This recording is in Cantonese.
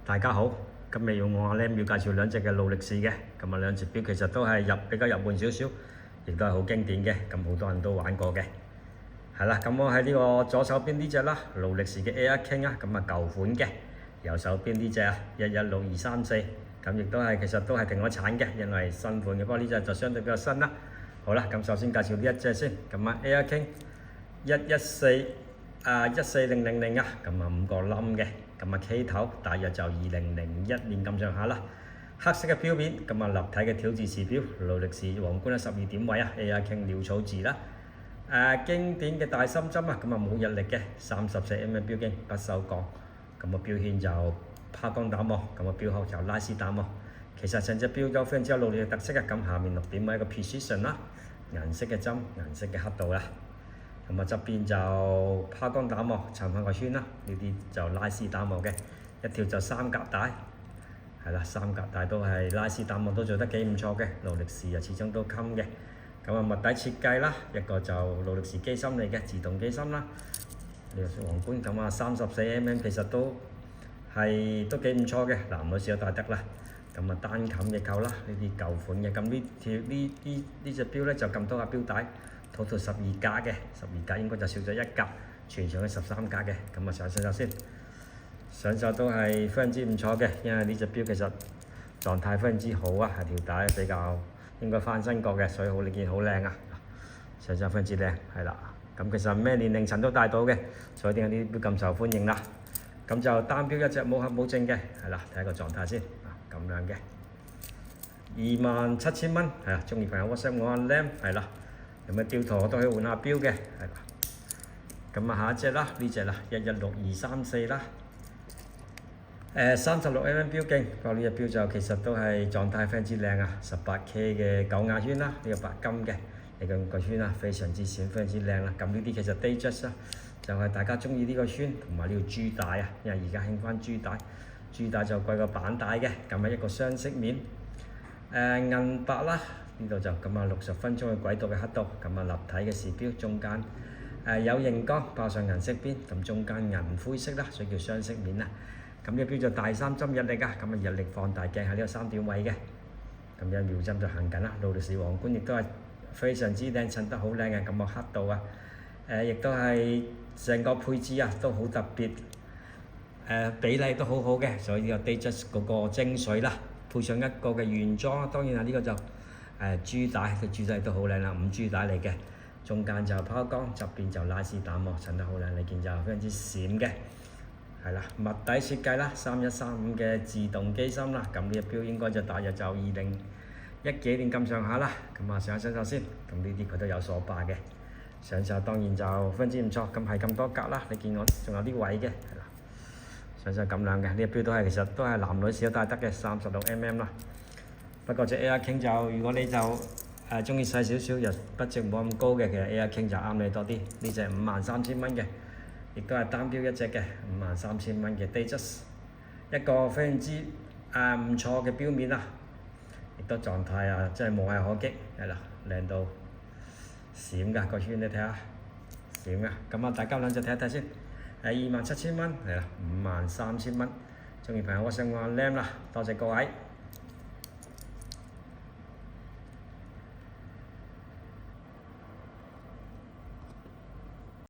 大家好，今日用我阿 Lam 要介紹兩隻嘅勞力士嘅，咁啊兩隻錶其實都係比較入門少少，亦都係好經典嘅，咁好多人都玩過嘅。係啦，咁我喺呢個左手邊呢隻啦，勞力士嘅 Air King 啊，咁啊舊款嘅；右手邊呢隻啊116234，咁亦都係其實都係停咗產嘅，因為新款嘅，不過呢隻就相對比較新啦。好啦，咁首先介紹呢一隻先，咁啊 Air King 11400啊，咁啊5個冧嘅。咁啊 K 頭大約就2001年咁上下啦，黑色嘅錶面，咁啊立體嘅條字時錶，勞力士皇冠12點位啊 ，Air King 潦草字啦，經典嘅大深針啊，咁啊冇日曆嘅34mm錶徑，不鏽鋼，咁啊錶圈就拋光打磨，咁啊錶殼就拉絲打磨，其實成隻錶都非常之有勞力嘅特色啊，咁下面6點位一個 precision 啦，銀色嘅針，銀色嘅刻度啦。咁啊側邊就拋光打磨，襯翻個圈啦，呢啲就拉絲打磨嘅，一條就三格帶，係啦，三格帶都係拉絲打磨都做得幾唔錯嘅，勞力士啊始終都襟嘅。咁啊物底設計啦，一個就勞力士機芯嚟嘅，自動機芯啦，呢個皇冠咁啊34mm其實都幾唔錯嘅，男女士都戴得啦。咁啊單冚嘅扣啦，呢啲舊款嘅，咁呢隻錶咧就咁多個錶帶。total 12格嘅，12格應該就少咗一格，全場嘅13格嘅。咁啊上手先，上手都係非常之唔錯嘅，因為呢隻錶其實狀態非常之好啊，係條帶比較應該翻新過嘅，所以你見好靚啊，上手非常之靚，係啦。咁其實咩年齡層都戴到嘅，所以點解呢啲錶咁受歡迎啦？咁就單錶一隻冇盒冇證嘅，係啦，睇下個狀態先，咁樣嘅，27000蚊，係啊，中意朋友 WhatsApp 我阿 Lam 係啦。有咩錶圖我都可以換下錶嘅，係啦。咁啊下一隻啦，呢隻啦116234啦，36mm錶徑，不過呢隻錶就其實都係狀態非常之靚啊，18K 嘅9亞圈啦，呢個白金嘅，呢個圈啊非常之閃，非常之靚啦。咁呢啲其實 Datejust 啦，就係大家中意呢個圈同埋呢個珠帶啊，因為而家興翻珠帶，珠帶就貴過板帶嘅，咁啊一個雙色面，銀白啦。呢度就咁啊60分鐘嘅軌道嘅刻度，咁啊立體嘅時錶，中間有熒光，包上銀色邊，咁中間銀灰色啦，所以叫雙色面啦。咁呢個錶就大三針日曆啊，咁啊日曆放大鏡喺呢個3點位嘅，咁有秒針就行緊啦。勞力士皇冠亦都係非常之靚，襯得好靚嘅，咁啊刻度啊，亦都係成個配置啊都好特別，比例都好好嘅，所以呢個 Datejust 嗰個精髓啦，配上一個嘅原裝，當然啊呢個就珠帶，佢珠帶都好靚啦，5珠帶嚟嘅，中間就拋光，側邊就拉絲打磨，襯得好靚，你見就非常之閃嘅，係啦，物底設計啦，3135嘅自動機芯啦，咁呢隻錶應該就大約就2010幾年咁上下啦，咁啊上手先，咁呢啲佢都有鎖把嘅，上手當然就非常之唔錯，咁係咁多格啦，你見我仲有啲位嘅，係啦，上手咁靚嘅，呢隻錶都係其實都係男女士都戴得嘅，36mm啦。不過隻 Air King 就如果你就中意細少少又budget冇咁高嘅，其實 Air King 就啱你多啲。呢隻53000蚊嘅，亦都係單錶一隻嘅53000蚊嘅 Datejust，一個非常之唔錯嘅錶面啦，亦都狀態啊真係無懈可擊，係啦，靚到閃㗎個圈你睇下，閃㗎。咁啊大家兩隻睇一睇先，27000蚊係啦，53000蚊，中意朋友我上我 Lam 啦，多謝各位。